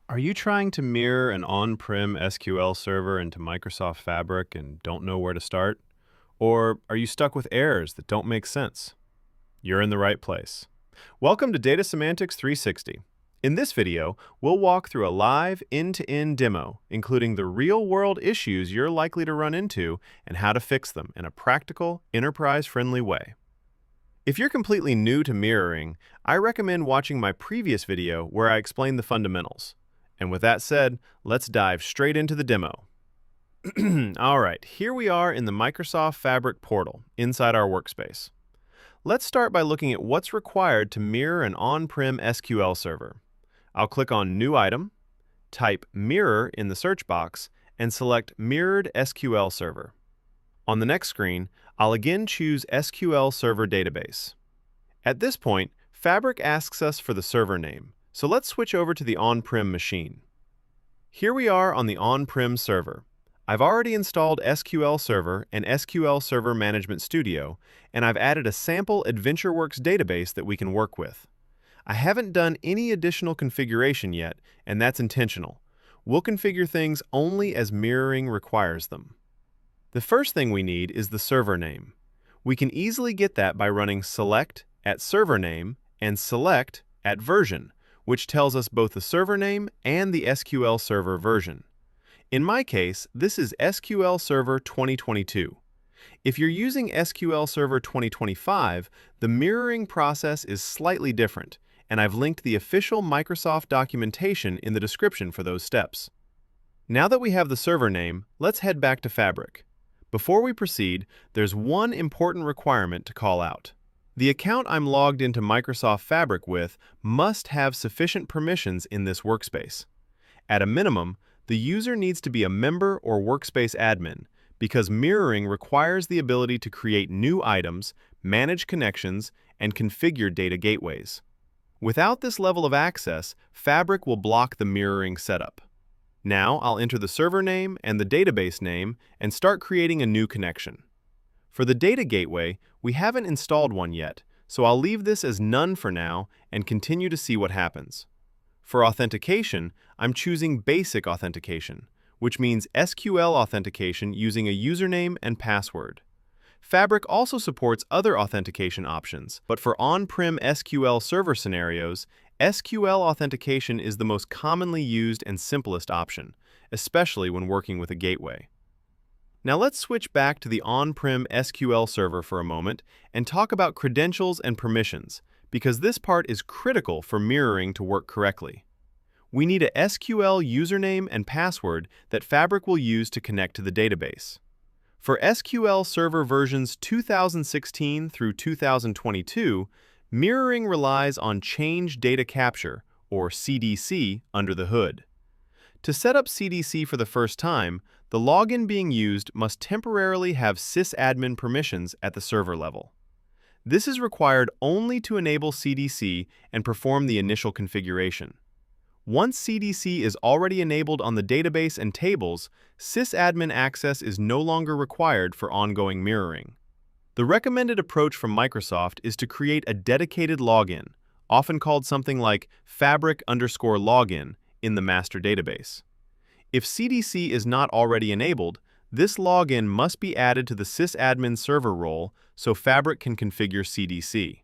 Are you trying to mirror an on-prem SQL server into Microsoft Fabric and don't know where to start? Or are you stuck with errors that don't make sense? You're in the right place. Welcome to Data Semantics 360. In this video, we'll walk through a live end-to-end demo, including the real-world issues you're likely to run into and how to fix them in a practical, enterprise-friendly way. If you're completely new to mirroring, I recommend watching my previous video where I explain the fundamentals. And with that said, let's dive straight into the demo. All right, here we are in the Microsoft Fabric portal inside our workspace. Let's start by looking at what's required to mirror an on-prem SQL server. I'll click on New Item, type Mirror in the search box, and select Mirrored SQL Server. On the next screen, I'll again choose SQL Server Database. At this point, Fabric asks us for the server name, so let's switch over to the on-prem machine. Here we are on the on-prem server. I've already installed SQL Server and SQL Server Management Studio, and I've added a sample AdventureWorks database that we can work with. I haven't done any additional configuration yet, and that's intentional. We'll configure things only as mirroring requires them. The first thing we need is the server name. We can easily get that by running select at server name and select at version, which tells us both the server name and the SQL Server version. In my case, this is SQL Server 2022. If you're using SQL Server 2025, the mirroring process is slightly different, and I've linked the official Microsoft documentation in the description for those steps. Now that we have the server name, let's head back to Fabric. Before we proceed, there's one important requirement to call out. The account I'm logged into Microsoft Fabric with must have sufficient permissions in this workspace. At a minimum, the user needs to be a member or workspace admin, because mirroring requires the ability to create new items, manage connections, and configure data gateways. Without this level of access, Fabric will block the mirroring setup. Now I'll enter the server name and the database name and start creating a new connection. For the data gateway, we haven't installed one yet, so I'll leave this as none for now and continue to see what happens. For authentication, I'm choosing basic authentication, which means SQL authentication using a username and password. Fabric also supports other authentication options, but for on-prem SQL server scenarios, SQL authentication is the most commonly used and simplest option, especially when working with a gateway. Now let's switch back to the on-prem SQL server for a moment and talk about credentials and permissions, because this part is critical for mirroring to work correctly. We need a SQL username and password that Fabric will use to connect to the database. For SQL Server versions 2016 through 2022, mirroring relies on Change Data Capture, or CDC, under the hood. To set up CDC for the first time, the login being used must temporarily have sysadmin permissions at the server level. This is required only to enable CDC and perform the initial configuration. Once CDC is already enabled on the database and tables, sysadmin access is no longer required for ongoing mirroring. The recommended approach from Microsoft is to create a dedicated login, often called something like fabric_login, in the master database. If CDC is not already enabled, this login must be added to the sysadmin server role so Fabric can configure CDC.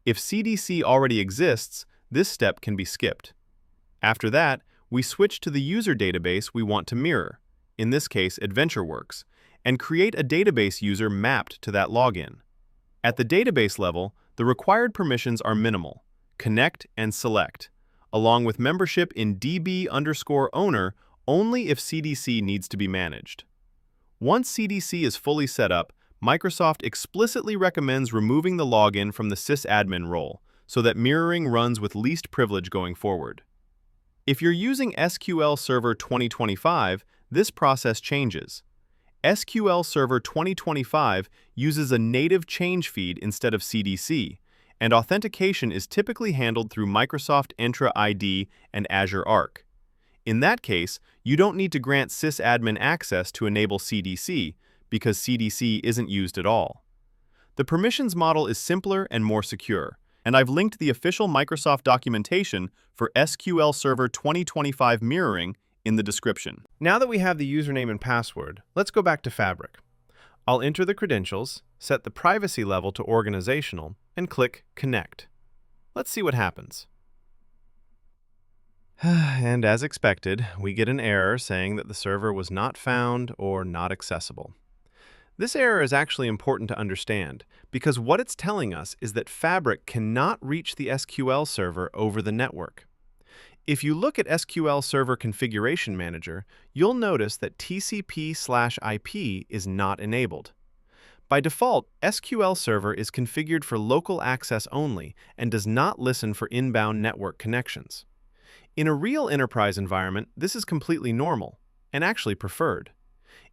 If CDC already exists, this step can be skipped. After that, we switch to the user database we want to mirror, in this case AdventureWorks, and create a database user mapped to that login. At the database level, the required permissions are minimal: connect and select, along with membership in DB_owner only if CDC needs to be managed. Once CDC is fully set up, Microsoft explicitly recommends removing the login from the sysadmin role so that mirroring runs with least privilege going forward. If you're using SQL Server 2025, this process changes. SQL Server 2025 uses a native change feed instead of CDC, and authentication is typically handled through Microsoft Entra ID and Azure Arc. In that case, you don't need to grant sysadmin access to enable CDC because CDC isn't used at all. The permissions model is simpler and more secure, and I've linked the official Microsoft documentation for SQL Server 2025 mirroring in the description. Now that we have the username and password, let's go back to Fabric. I'll enter the credentials, set the privacy level to organizational, and click Connect. Let's see what happens. And as expected, we get an error saying that the server was not found or not accessible. This error is actually important to understand because what it's telling us is that Fabric cannot reach the SQL server over the network. If you look at SQL Server Configuration Manager, you'll notice that TCP/IP is not enabled. By default, SQL Server is configured for local access only and does not listen for inbound network connections. In a real enterprise environment, this is completely normal and actually preferred.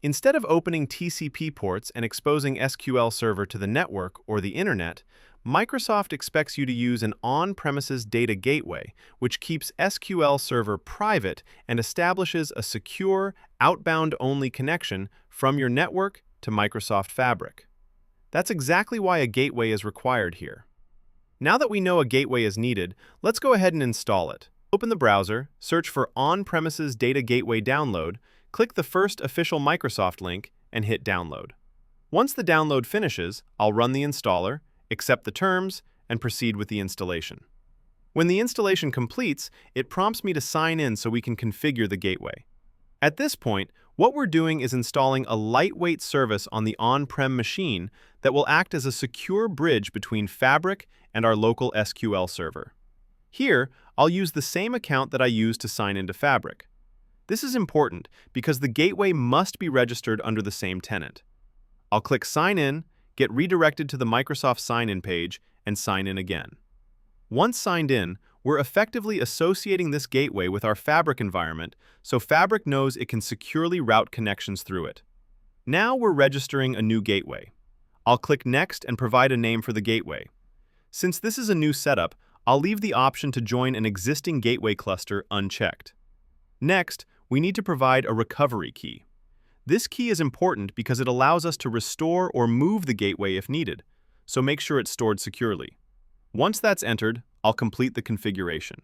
Instead of opening TCP ports and exposing SQL Server to the network or the internet, Microsoft expects you to use an on-premises data gateway, which keeps SQL Server private and establishes a secure, outbound-only connection from your network to Microsoft Fabric. That's exactly why a gateway is required here. Now that we know a gateway is needed, let's go ahead and install it. Open the browser, search for On-premises Data Gateway Download, click the first official Microsoft link, and hit Download. Once the download finishes, I'll run the installer, accept the terms, and proceed with the installation. When the installation completes, it prompts me to sign in so we can configure the gateway. At this point, what we're doing is installing a lightweight service on the on-prem machine that will act as a secure bridge between Fabric and our local SQL server. Here, I'll use the same account that I used to sign into Fabric. This is important because the gateway must be registered under the same tenant. I'll click Sign In, get redirected to the Microsoft sign-in page, and sign in again. Once signed in, we're effectively associating this gateway with our Fabric environment so Fabric knows it can securely route connections through it. Now we're registering a new gateway. I'll click Next and provide a name for the gateway. Since this is a new setup, I'll leave the option to join an existing gateway cluster unchecked. Next, we need to provide a recovery key. This key is important because it allows us to restore or move the gateway if needed, so make sure it's stored securely. Once that's entered, I'll complete the configuration.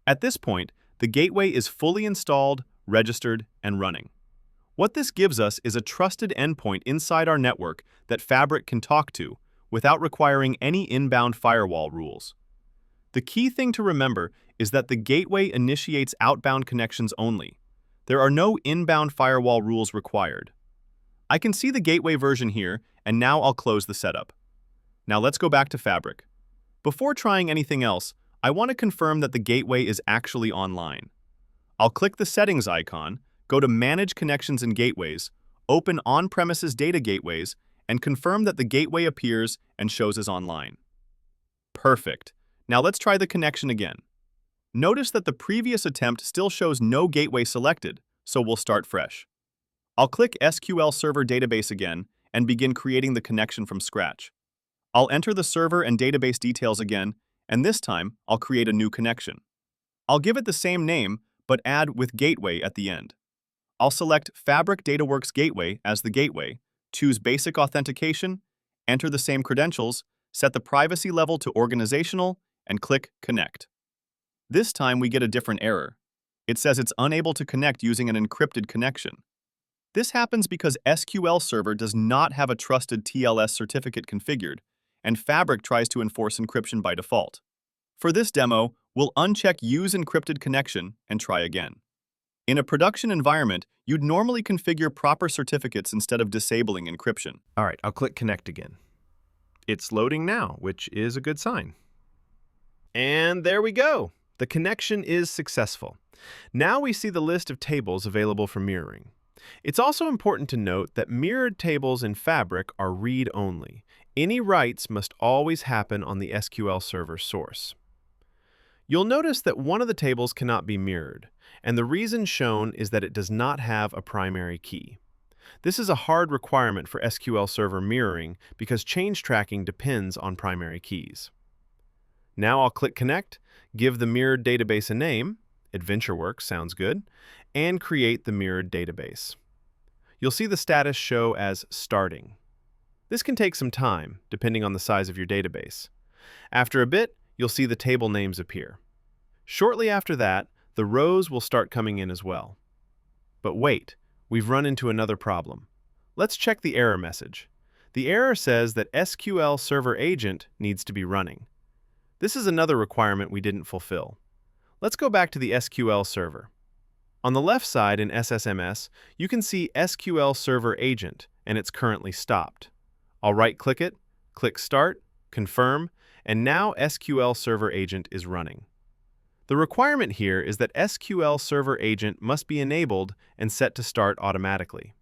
At this point, the gateway is fully installed, registered, and running. What this gives us is a trusted endpoint inside our network that Fabric can talk to without requiring any inbound firewall rules. The key thing to remember is that the gateway initiates outbound connections only. There are no inbound firewall rules required. I can see the gateway version here, and now I'll close the setup. Now let's go back to Fabric. Before trying anything else, I want to confirm that the gateway is actually online. I'll click the Settings icon, go to Manage Connections and Gateways, open On-premises Data Gateways, and confirm that the gateway appears and shows as online. Perfect. Now let's try the connection again. Notice that the previous attempt still shows no gateway selected, so we'll start fresh. I'll click SQL Server Database again and begin creating the connection from scratch. I'll enter the server and database details again, and this time I'll create a new connection. I'll give it the same name, but add with gateway at the end. I'll select Fabric DataWorks Gateway as the gateway, choose Basic Authentication, enter the same credentials, set the privacy level to organizational, and click Connect. This time we get a different error. It says it's unable to connect using an encrypted connection. This happens because SQL Server does not have a trusted TLS certificate configured, and Fabric tries to enforce encryption by default. For this demo, we'll uncheck Use Encrypted Connection and try again. In a production environment, you'd normally configure proper certificates instead of disabling encryption. All right, I'll click Connect again. It's loading now, which is a good sign. And there we go. The connection is successful. Now we see the list of tables available for mirroring. It's also important to note that mirrored tables in Fabric are read-only. Any writes must always happen on the SQL Server source. You'll notice that one of the tables cannot be mirrored, and the reason shown is that it does not have a primary key. This is a hard requirement for SQL Server mirroring because change tracking depends on primary keys. Now I'll click Connect, give the mirrored database a name, AdventureWorks sounds good, and create the mirrored database. You'll see the status show as starting. This can take some time, depending on the size of your database. After a bit, you'll see the table names appear. Shortly after that, the rows will start coming in as well. But wait, we've run into another problem. Let's check the error message. The error says that SQL Server Agent needs to be running. This is another requirement we didn't fulfill. Let's go back to the SQL Server. On the left side in SSMS, you can see SQL Server Agent, and it's currently stopped. I'll right-click it, click Start, Confirm, and now SQL Server Agent is running. The requirement here is that SQL Server Agent must be enabled and set to start automatically.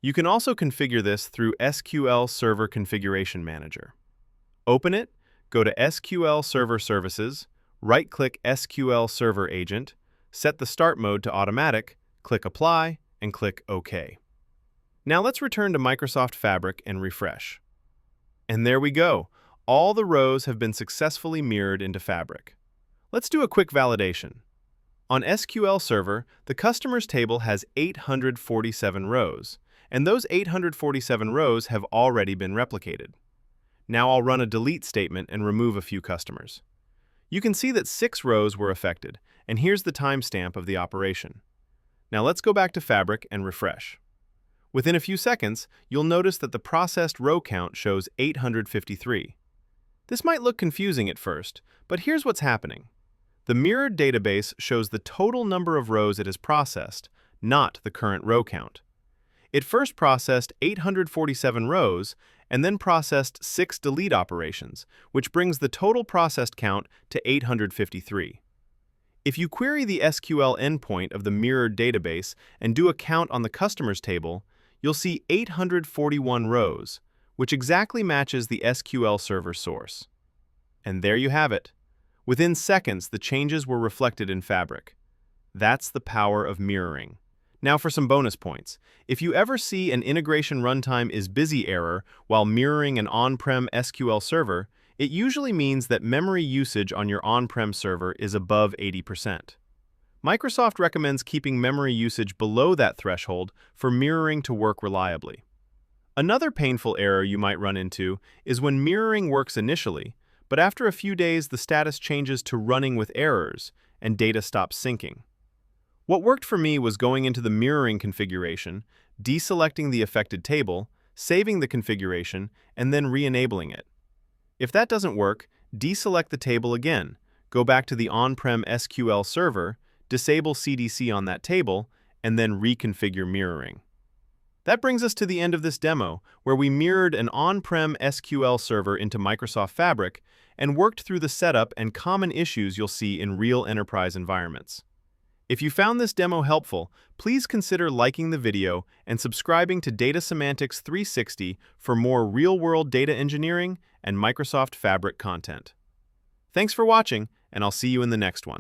You can also configure this through SQL Server Configuration Manager. Open it, go to SQL Server Services, right-click SQL Server Agent, set the start mode to automatic, click Apply, and click OK. Now let's return to Microsoft Fabric and refresh. And there we go. All the rows have been successfully mirrored into Fabric. Let's do a quick validation. On SQL Server, the customers table has 847 rows, and those 847 rows have already been replicated. Now I'll run a delete statement and remove a few customers. You can see that 6 rows were affected, and here's the timestamp of the operation. Now let's go back to Fabric and refresh. Within a few seconds, you'll notice that the processed row count shows 853. This might look confusing at first, but here's what's happening. The mirrored database shows the total number of rows it has processed, not the current row count. It first processed 847 rows and then processed 6 delete operations, which brings the total processed count to 853. If you query the SQL endpoint of the mirrored database and do a count on the customers table, you'll see 841 rows, which exactly matches the SQL Server source. And there you have it. Within seconds, the changes were reflected in Fabric. That's the power of mirroring. Now for some bonus points. If you ever see an integration runtime is busy error while mirroring an on-prem SQL server, it usually means that memory usage on your on-prem server is above 80%. Microsoft recommends keeping memory usage below that threshold for mirroring to work reliably. Another painful error you might run into is when mirroring works initially, but after a few days the status changes to running with errors and data stops syncing. What worked for me was going into the mirroring configuration, deselecting the affected table, saving the configuration, and then re-enabling it. If that doesn't work, deselect the table again, go back to the on-prem SQL server, disable CDC on that table, and then reconfigure mirroring. That brings us to the end of this demo, where we mirrored an on-prem SQL server into Microsoft Fabric and worked through the setup and common issues you'll see in real enterprise environments. If you found this demo helpful, please consider liking the video and subscribing to Data Semantics 360 for more real-world data engineering and Microsoft Fabric content. Thanks for watching, and I'll see you in the next one.